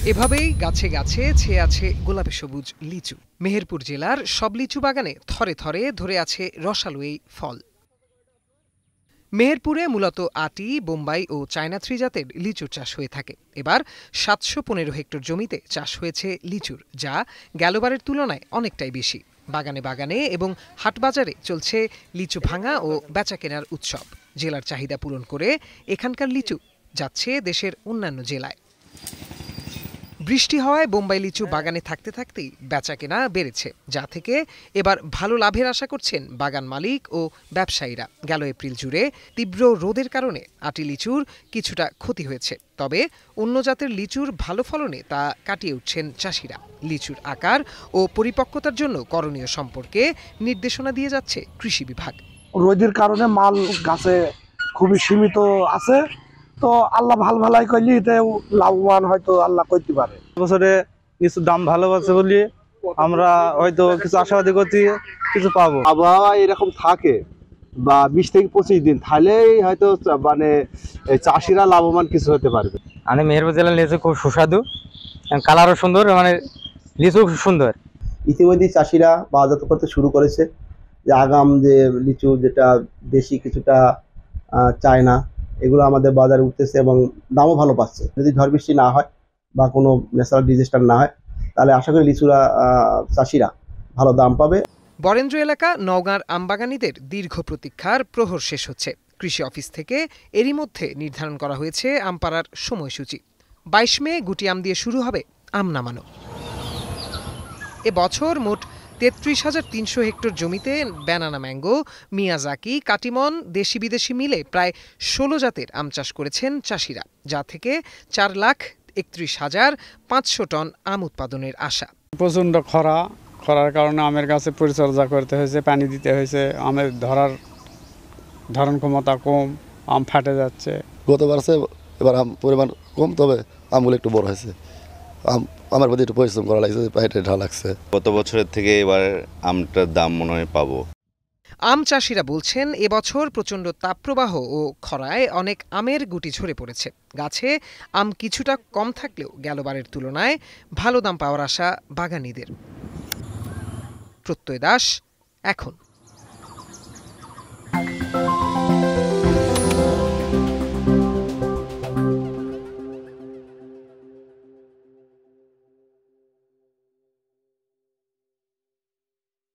এভাবেই গাছে গাছে ছেয়ে আছে গোলাপি সবুজ লিচু। মেহেরপুর জেলার সব লিচু বাগানে থরে থরে ধরে আছে রসালো এই ফল। মেহেরপুরে মূলত আটি, বোম্বাই ও চায়না থ্রি জাতের লিচুর চাষ হয়ে থাকে। এবার ৭১৫ হেক্টর জমিতে চাষ হয়েছে লিচুর, যা গেলবারের তুলনায় অনেকটাই বেশি। বাগানে বাগানে এবং হাটবাজারে চলছে লিচু ভাঙা ও বেচা কেনার উৎসব। জেলার চাহিদা পূরণ করে এখানকার লিচু যাচ্ছে দেশের অন্যান্য জেলায়। বৃষ্টি হওয়ায় বোম্বাই লিচু বাগানে থাকতে থাকতেই বেচা কেনা বেড়েছে, যা থেকে এবার ভালো লাভের আশা করছেন বাগান মালিক ও ব্যবসায়ীরা। গেল এপ্রিল জুড়ে তীব্র রোদের কারণে আটি লিচুর কিছুটা ক্ষতি হয়েছে, তবে অন্য জাতের লিচুর ভালো ফলনে তা কাটিয়ে উঠছেন চাষিরা। লিচুর আকার ও পরিপক্কতার জন্য করণীয় সম্পর্কে নির্দেশনা দিয়ে যাচ্ছে কৃষি বিভাগ। রোদের কারণে মাল গাছে খুবই সীমিত আছে, তো আল্লাহ ভালাই করলে এতেও লাভবান হয়তো আল্লাহ করতে পারে। বছরে কিছু দাম ভালো আছে বলি আমরা হয়তো কিছু আশাবাদী করছি কিছু পাবো। আবহাওয়া এরকম থাকে বা 20 থেকে 25 দিন, তাহলেই হয়তো মানে চাষিরা লাভবান কিছু হতে পারবে। মানে মেহেরপুর জেলার লিচু খুব সুস্বাদু, কালারও সুন্দর, মানে লিচু খুব সুন্দর। ইতিমধ্যে চাষিরা বাজারজাত করতে শুরু করেছে। যে আগাম যে লিচু, যেটা দেশি কিছুটা চায়না, এগুলো আমাদের বাজারে উঠতেছে এবং দামও ভালো পাচ্ছে। যদি ঝড় বৃষ্টি না হয় বা কোনো ন্যাচারাল ডিজাস্টার না হয়, তাহলে আশা করি লিচুরা চাষিরা ভালো দাম পাবে। বরেন্দ্র এলাকা নওগাঁর আমবাগানীদের দীর্ঘ প্রতীক্ষার প্রহর শেষ হচ্ছে। কৃষি অফিস থেকে এরই মধ্যে নির্ধারণ করা হয়েছে আম পাড়ার সময়সূচি। 22 মে গুটি আম দিয়ে শুরু হবে আম নামানো। এবছর মোট ৩৩,৩০০ হেক্টর জমিতে ব্যানানা ম্যাঙ্গো, মিয়াজাকি, কাটিমন, দেশি বিদেশি মিলে প্রায় ১৬ জাতের আম চাষ করেছেন চাষিরা, যা থেকে ৪,৩১,৫০০ টন আম উৎপাদনের আশা। প্রচণ্ড খরার কারণে আমের গাছে পরিচর্যা করতে হয়েছে, পানি দিতে হয়েছে। আমের ধারণ ক্ষমতা কম, আম ফাটে যাচ্ছে। গতবার এবার আম পরিমাণ কম, তবে আমগুলো একটু বড় হয়েছে। আমার প্রতি একটু পরিশ্রম করা লাগছে, পাইটে ঢাল লাগছে। গত বছরের থেকে এবার আমটার দাম মনে হয় পাবো। আম চাষিরা বলছেন, এবছর প্রচণ্ড তাপপ্রবাহ ও খরায় অনেক আমের গুটি ঝরে পড়েছে। গাছে আম কিছুটা কম থাকলেও গেলবারের তুলনায় ভালো দাম পাওয়ার আশা বাগানীদের। প্রত্যয় দাস, এখন।